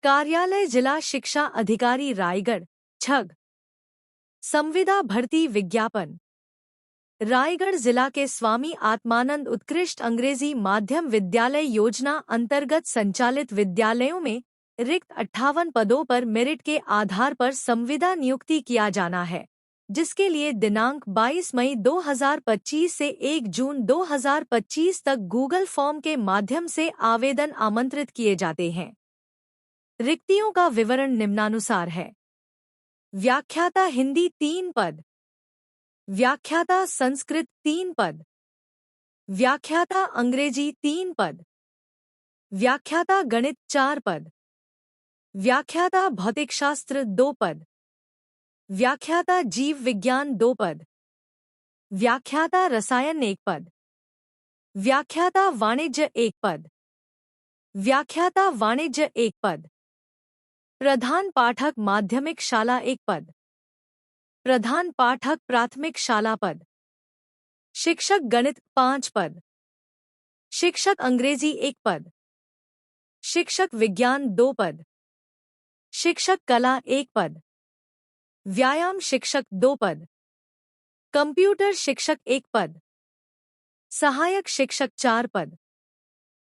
कार्यालय जिला शिक्षा अधिकारी रायगढ़ छग संविदा भर्ती विज्ञापन। रायगढ़ जिला के स्वामी आत्मानंद उत्कृष्ट अंग्रेजी माध्यम विद्यालय योजना अंतर्गत संचालित विद्यालयों में रिक्त 58 पदों पर मेरिट के आधार पर संविदा नियुक्ति किया जाना है, जिसके लिए दिनांक 22 मई 2025 से 1 जून 2025 तक गूगल फॉर्म के माध्यम से आवेदन आमंत्रित किए जाते हैं। रिक्तियों का विवरण निम्नानुसार है। व्याख्याता हिंदी 3 पद, व्याख्याता संस्कृत 3 पद, व्याख्याता अंग्रेजी 3 पद, व्याख्याता गणित 4 पद, व्याख्याता भौतिकशास्त्र 2 पद, व्याख्याता जीव विज्ञान 2 पद, व्याख्याता रसायन 1 पद, व्याख्याता वाणिज्य 1 पद, व्याख्याता वाणिज्य 1 पद, प्रधान पाठक माध्यमिक शाला 1 पद, प्रधान पाठक प्राथमिक शाला पद, शिक्षक गणित 5 पद, शिक्षक अंग्रेजी 1 पद, शिक्षक विज्ञान 2 पद, शिक्षक कला 1 पद, व्यायाम शिक्षक 2 पद, कंप्यूटर शिक्षक 1 पद, सहायक शिक्षक 4 पद,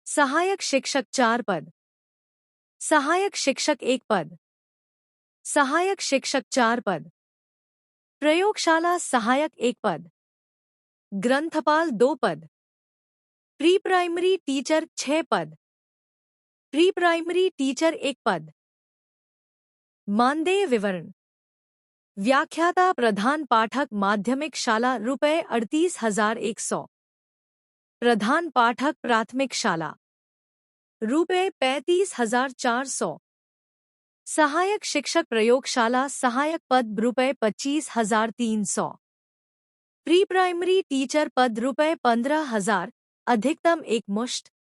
सहायक शिक्षक 4 पद, सहायक शिक्षक 1 पद, सहायक शिक्षक 4 पद, प्रयोगशाला सहायक 1 पद, ग्रंथपाल 2 पद, प्री प्राइमरी टीचर 6 पद, प्री प्राइमरी टीचर 1 पद। मानदेय विवरण। व्याख्याता प्रधान पाठक माध्यमिक शाला ₹38,100, प्रधान पाठक प्राथमिक शाला ₹35,400, सहायक शिक्षक प्रयोगशाला सहायक पद ₹25,300, प्री प्राइमरी टीचर पद ₹15,000, अधिकतम एक मुश्त।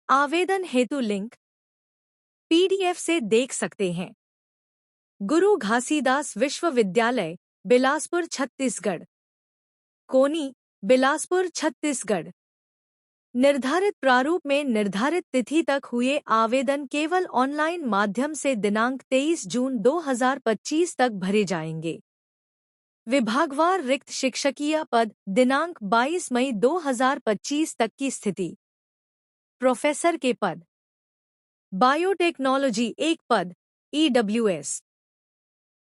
आवेदन हेतु लिंक PDF से देख सकते हैं। गुरु घासीदास विश्वविद्यालय, बिलासपुर छत्तीसगढ़। कोनी, बिलासपुर छत्तीसगढ़। निर्धारित प्रारूप में निर्धारित तिथि तक हुए आवेदन केवल ऑनलाइन माध्यम से दिनांक 23 जून 2025 तक भरे जाएंगे। विभागवार रिक्त शिक्षकीय पद दिनांक 22 मई 2025 तक की स्थिति। प्रोफेसर के पद। बायोटेक्नोलॉजी 1 पद, EWS।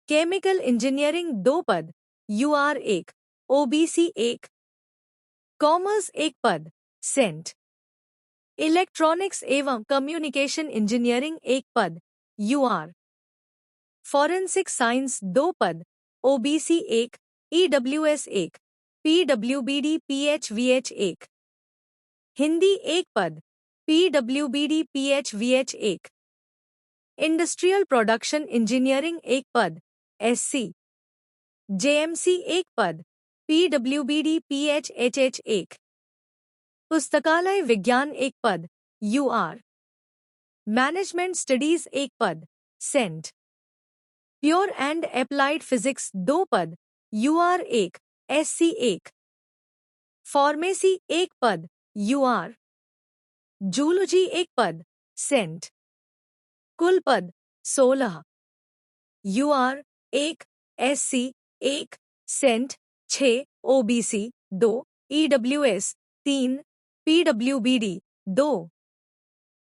केमिकल इंजीनियरिंग 2 पद, UR 1, OBC 1। कॉमर्स 1 पद, सेंट। इलेक्ट्रॉनिक्स एवं कम्युनिकेशन इंजीनियरिंग 1 पद, UR। फॉरेंसिक साइंस 2 पद, OBC 1, EWS 1, PWBD PHVH 1। Hindi 1 पद, PWBD PHVH 1। Industrial production engineering 1 पद, SC। JMC 1 पद, PWBD PHHH 1। पुस्तकालय विज्ञान 1 पद, UR। मैनेजमेंट स्टडीज 1 पद, सेंट। प्योर एंड एप्लाइड फिजिक्स 2 पद, UR 1, SC 1। फार्मेसी 1 पद, UR। जूलॉजी 1 पद, सेंट। कुल पद 16। UR 1, SC 1, सेंट 6, OBC 2, EWS 3, PWBD 2।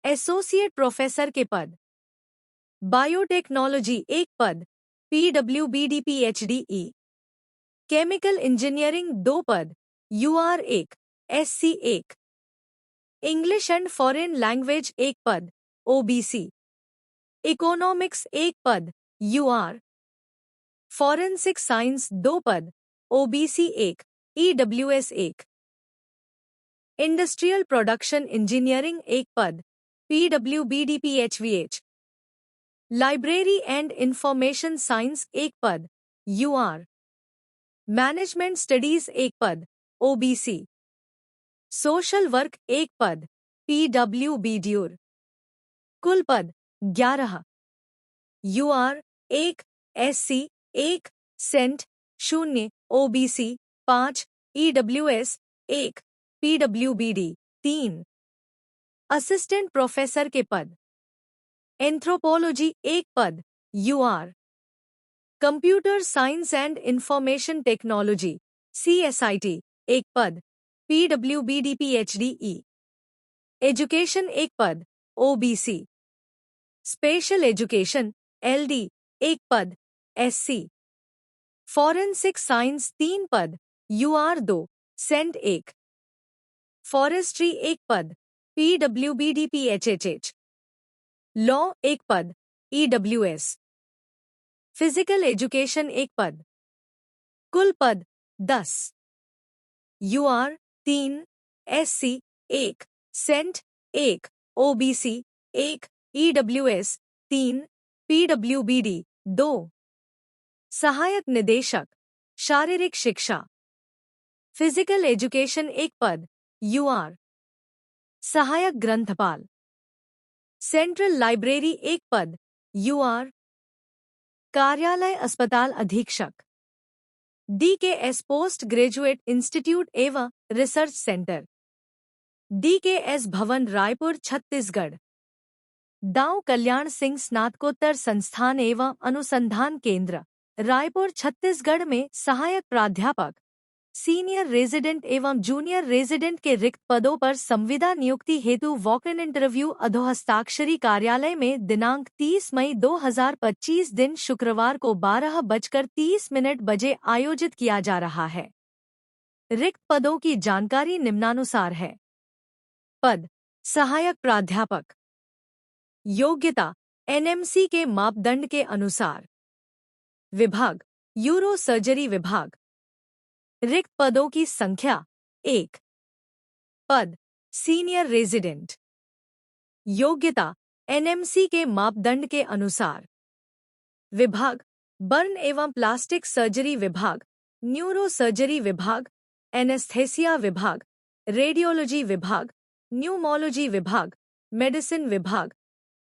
Associate professor के पद। बायोटेक्नोलॉजी 1 पद, PWBD PhDE। केमिकल इंजीनियरिंग 2 पद, UR 1, SC 1। English and foreign language 1 पद, OBC। इकोनॉमिक्स 1 पद, UR। फॉरेंसिक साइंस 2 पद, OBC 1, EWS 1। Industrial production engineering 1 पद, PWBD PHVH। Library and information science 1 पद, UR। Management studies 1 पद, OBC। सोशल वर्क 1 पद, PWBD। कुल पद 11। UR 1, SC 1, सेंट 0, OBC 5, EWS 1, PWBD 3। Assistant professor के पद। एंथ्रोपोलॉजी 1 पद UR। Computer science and information technology CSIT 1 पद PWBD PhD। एजुकेशन 1 पद OBC। स्पेशल एजुकेशन LD 1 पद SC। फॉरेंसिक साइंस 3 पद UR 2 सेंट 1। फॉरेस्ट्री 1 पद PWBD PHHH। लॉ 1 पद EWS। फिजिकल एजुकेशन 1 पद। कुल पद 10। UR 3, SC 1, सेंट 1, OBC 1, EWS 3, PWBD 2। सहायक निदेशक शारीरिक शिक्षा। फिजिकल एजुकेशन 1 पद UR। सहायक ग्रंथपाल। सेंट्रल लाइब्रेरी 1 पद UR। कार्यालय अस्पताल अधीक्षक। DKS पोस्ट ग्रेजुएट इंस्टीट्यूट एवं रिसर्च सेंटर DKS भवन रायपुर छत्तीसगढ़। दाऊ कल्याण सिंह स्नातकोत्तर संस्थान एवं अनुसंधान केंद्र रायपुर छत्तीसगढ़ में सहायक प्राध्यापक सीनियर रेजिडेंट एवं जूनियर रेजिडेंट के रिक्त पदों पर संविदा नियुक्ति हेतु वॉक इन इंटरव्यू अधोहस्ताक्षरी कार्यालय में दिनांक 30 मई 2025 दिन शुक्रवार को 12:30 बजे आयोजित किया जा रहा है। रिक्त पदों की जानकारी निम्नानुसार है। पद सहायक प्राध्यापक। योग्यता NMC के मापदंड के अनुसार। विभाग यूरो सर्जरी विभाग। रिक्त पदों की संख्या 1। पद सीनियर रेजिडेंट। योग्यता NMC के मापदंड के अनुसार। विभाग बर्न एवं प्लास्टिक सर्जरी विभाग, न्यूरो सर्जरी विभाग, एनेस्थेसिया विभाग, रेडियोलॉजी विभाग, न्यूमोलॉजी विभाग, मेडिसिन विभाग,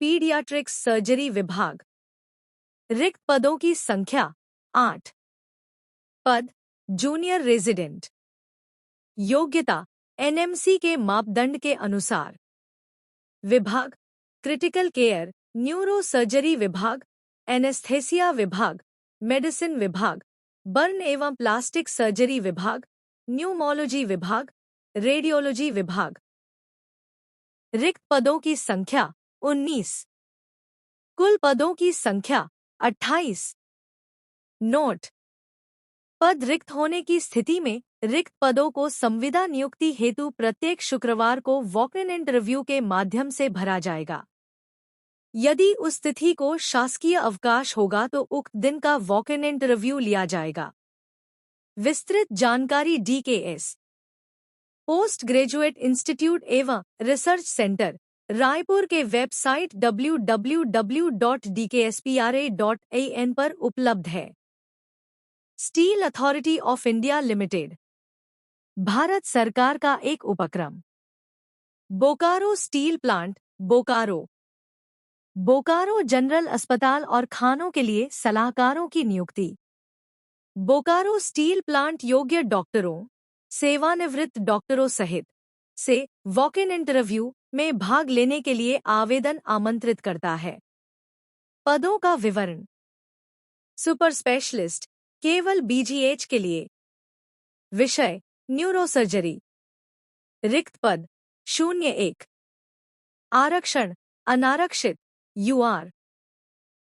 पीडियाट्रिक्स सर्जरी विभाग। रिक्त पदों की संख्या 8। पद जूनियर रेजिडेंट। योग्यता NMC के मापदंड के अनुसार। विभाग क्रिटिकल केयर, न्यूरो सर्जरी विभाग, एनेस्थेसिया विभाग, मेडिसिन विभाग, बर्न एवं प्लास्टिक सर्जरी विभाग, न्यूमोलॉजी विभाग, रेडियोलॉजी विभाग। रिक्त पदों की संख्या 19। कुल पदों की संख्या 28। नोट पद रिक्त होने की स्थिति में रिक्त पदों को संविदा नियुक्ति हेतु प्रत्येक शुक्रवार को वॉक इन इंटरव्यू के माध्यम से भरा जाएगा। यदि उस तिथि को शासकीय अवकाश होगा तो उक्त दिन का वॉक इन इंटरव्यू लिया जाएगा। विस्तृत जानकारी DKS पोस्ट ग्रेजुएट इंस्टीट्यूट एवं रिसर्च सेंटर रायपुर के वेबसाइट www.dkspra.in पर उपलब्ध है। Steel authority of India limited Bharat सरकार का एक उपक्रम। Bokaro steel plant Bokaro. Bokaro general अस्पताल और खानों के लिए सलाहकारों की नियुक्ति। बोकारो स्टील प्लांट योग्य डॉक्टरों, सेवानिवृत्त डॉक्टरों सहित से वॉक इन इंटरव्यू में भाग लेने के लिए आवेदन आमंत्रित करता है। पदों का विवरण। सुपर स्पेशलिस्ट केवल BGH के लिए। विषय न्यूरोसर्जरी। रिक्त पद 01। आरक्षण अनारक्षित UR।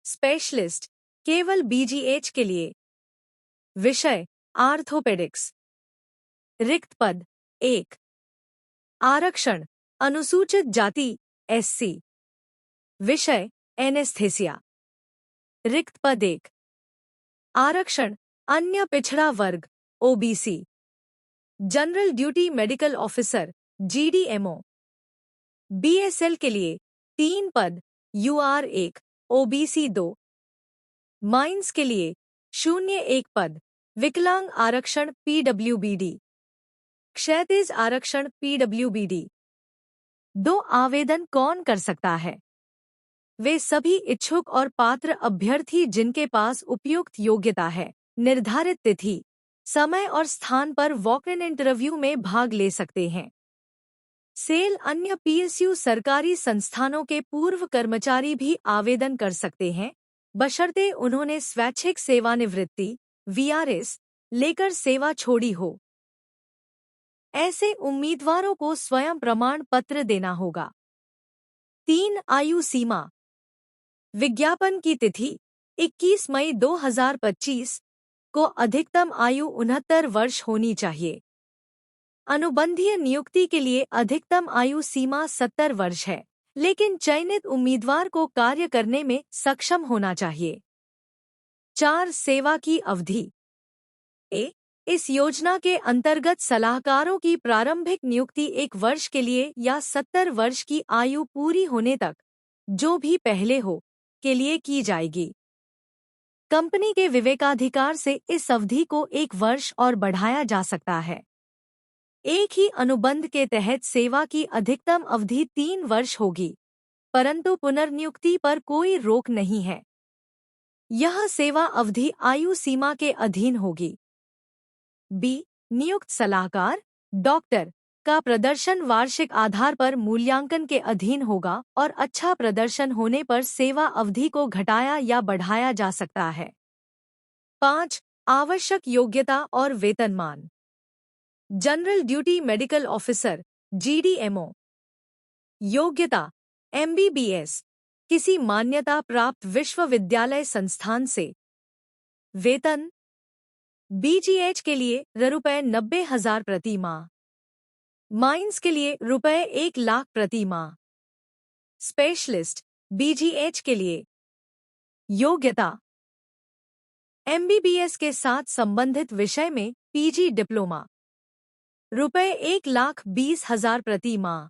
स्पेशलिस्ट केवल BGH के लिए। विषय आर्थोपेडिक्स। रिक्त पद 1। आरक्षण अनुसूचित जाति SC। विषय एनेस्थेसिया। रिक्त पद 1। आरक्षण अन्य पिछड़ा वर्ग OBC। General duty medical officer GDMO। BSL के लिए 3 पद UR 1 OBC 2। माइंस के लिए 01 पद विकलांग आरक्षण PWBD। क्षैतिज आरक्षण PWBD। 2 आवेदन कौन कर सकता है? वे सभी इच्छुक और पात्र अभ्यर्थी जिनके पास उपयुक्त योग्यता है, निर्धारित तिथि, समय और स्थान पर वॉक इन इंटरव्यू में भाग ले सकते हैं। सेल अन्य पीएसयू सरकारी संस्थानों के पूर्व कर्मचारी भी आवेदन कर सकते हैं, बशर्ते उन्होंने स्वैच्छिक सेवानिवृत्ति वीआरएस लेकर सेवा छोड़ी हो। ऐसे उम्मीदवारों को स्वयं प्रमाण पत्र देना होगा। 3 आयु सीमा। विज्ञापन की तिथि 21 मई 2025 को अधिकतम आयु 69 वर्ष होनी चाहिए। अनुबंधीय नियुक्ति के लिए अधिकतम आयु सीमा 70 वर्ष है, लेकिन चयनित उम्मीदवार को कार्य करने में सक्षम होना चाहिए। 4 सेवा की अवधि। इस योजना के अंतर्गत सलाहकारों की प्रारंभिक नियुक्ति 1 वर्ष के लिए या 70 वर्ष की आयु पूरी होने तक, जो भी पहले हो, के लिए की जाएगी। कंपनी के विवेकाधिकार से इस अवधि को 1 वर्ष और बढ़ाया जा सकता है। एक ही अनुबंध के तहत सेवा की अधिकतम अवधि 3 वर्ष होगी, परंतु पुनर्नियुक्ति पर कोई रोक नहीं है। यह सेवा अवधि आयु सीमा के अधीन होगी। नियुक्त सलाहकार डॉक्टर का प्रदर्शन वार्षिक आधार पर मूल्यांकन के अधीन होगा और अच्छा प्रदर्शन होने पर सेवा अवधि को घटाया या बढ़ाया जा सकता है। 5 आवश्यक योग्यता और वेतनमान। General duty medical officer GDMO। योग्यता MBBS किसी मान्यता प्राप्त विश्वविद्यालय संस्थान से। वेतन BGH के लिए ₹90,000 प्रति माह, माइंस के लिए ₹1,00,000 प्रति माह। स्पेशलिस्ट BGH के लिए योग्यता MBBS के साथ संबंधित विषय में PG डिप्लोमा, ₹1,20,000 प्रति माह।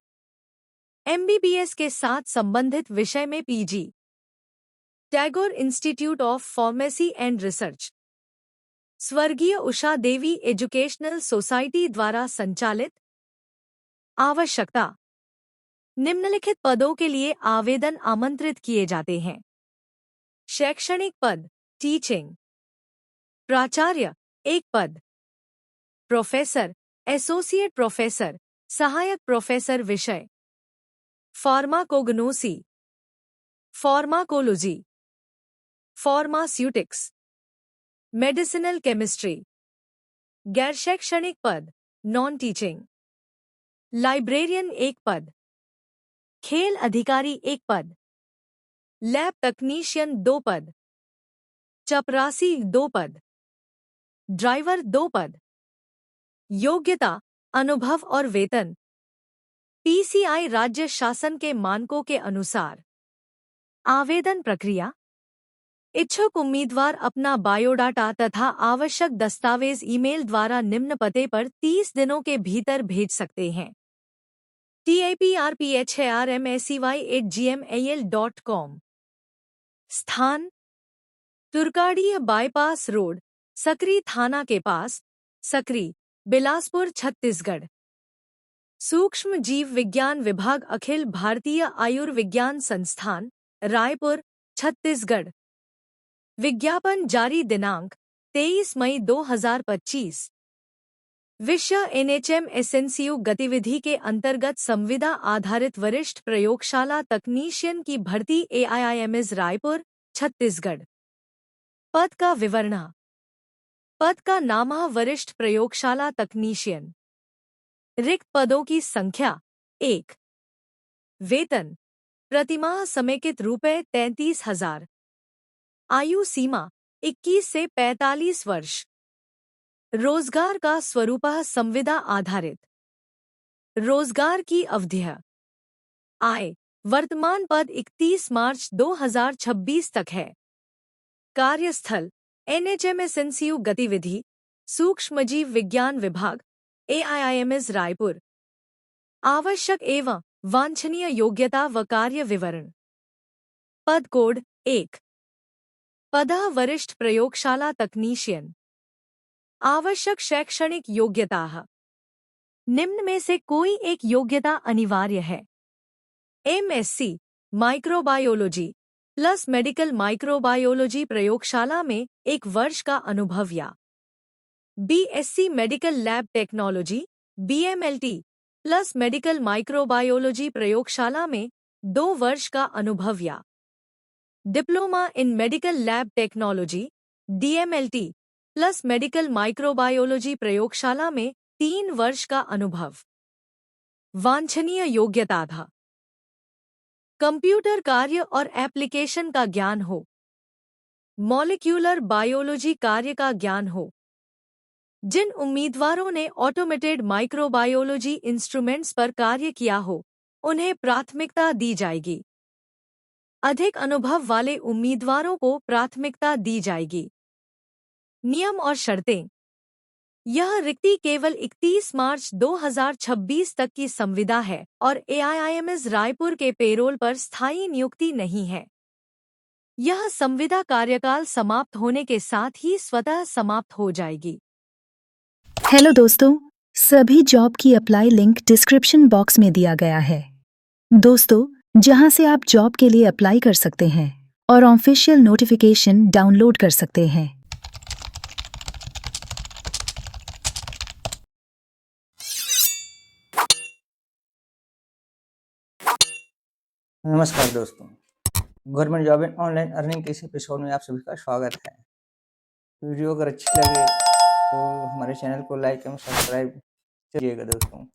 MBBS के साथ संबंधित विषय में PG। Tagore institute of pharmacy and research, स्वर्गीय उषा देवी एजुकेशनल सोसाइटी द्वारा संचालित। आवश्यकता। निम्नलिखित पदों के लिए आवेदन आमंत्रित किए जाते हैं। शैक्षणिक पद टीचिंग। प्राचार्य 1 पद। प्रोफेसर एसोसिएट प्रोफेसर सहायक प्रोफेसर विषय pharmacognosy, pharmacology, pharmaceutics, medicinal chemistry. गैर शैक्षणिक पद नॉन टीचिंग। लाइब्रेरियन 1 पद। खेल अधिकारी 1 पद। लैब तकनीशियन 2 पद। चपरासी 2 पद। ड्राइवर 2 पद। योग्यता अनुभव और वेतन PCI राज्य शासन के मानकों के अनुसार। आवेदन प्रक्रिया। इच्छुक उम्मीदवार अपना बायोडाटा तथा आवश्यक दस्तावेज ईमेल द्वारा निम्न पते पर 30 दिनों के भीतर भेज सकते हैं। taprphramsey@gmail.com। स्थान तुर्काड़ीह बाईपास रोड, सकरी थाना के पास, सकरी, बिलासपुर, छत्तीसगढ़। सूक्ष्म जीव विज्ञान विभाग, अखिल भारतीय आयुर्विज्ञान संस्थान, रायपुर, छत्तीसगढ़। विज्ञापन जारी दिनांक 23 मई 2025। विषय NHM SNCU गतिविधि के अंतर्गत संविदा आधारित वरिष्ठ प्रयोगशाला तकनीशियन की भर्ती AIIMS रायपुर, छत्तीसगढ़। पद का विवरण। पद का नाम वरिष्ठ प्रयोगशाला तकनीशियन। रिक्त पदों की संख्या 1। वेतन प्रतिमाह समेकित ₹33,000। आयु सीमा 21 से 45 वर्ष। रोजगार का स्वरूप संविदा आधारित। रोजगार की अवधि। आय वर्तमान पद 31 मार्च 2026 तक है। कार्यस्थल NHM SNCU गतिविधि, सूक्ष्मजीव विज्ञान विभाग, AIIMS रायपुर। आवश्यक एवं वांछनीय योग्यता व कार्य विवरण। पद कोड 1। पद वरिष्ठ प्रयोगशाला तकनीशियन। आवश्यक शैक्षणिक योग्यता। निम्न में से कोई एक योग्यता अनिवार्य है। MSc microbiology plus medical microbiology प्रयोगशाला में 1 वर्ष का अनुभव या BSc medical lab technology BMLT plus medical microbiology प्रयोगशाला में 2 वर्ष का अनुभव या diploma in medical lab technology DMLT plus medical microbiology प्रयोगशाला में 3 वर्ष का अनुभव। वांछनीय योग्यता था कंप्यूटर कार्य और एप्लीकेशन का ज्ञान हो, मॉलिक्यूलर बायोलॉजी कार्य का ज्ञान हो। जिन उम्मीदवारों ने ऑटोमेटेड माइक्रोबायोलॉजी इंस्ट्रूमेंट्स पर कार्य किया हो, उन्हें प्राथमिकता दी जाएगी। अधिक अनुभव वाले उम्मीदवारों को प्राथमिकता दी जाएगी। नियम और शर्तें। यह रिक्ति केवल 31 मार्च 2026 तक की संविदा है और AIIMS रायपुर के पेरोल पर स्थायी नियुक्ति नहीं है। यह संविदा कार्यकाल समाप्त होने के साथ ही स्वतः समाप्त हो जाएगी। हेलो दोस्तों, सभी जॉब की अप्लाई लिंक डिस्क्रिप्शन बॉक्स में दिया गया है। दोस्तों, जहां से आप जॉब के लिए अप्लाई कर सकते हैं और ऑफिशियल नोटिफिकेशन डाउनलोड कर सकते हैं। नमस्कार दोस्तों, government job and online earning के इस एपिसोड में आप सभी का स्वागत है। वीडियो अगर अच्छी लगे तो हमारे चैनल को लाइक एवं सब्सक्राइब करिएगा दोस्तों।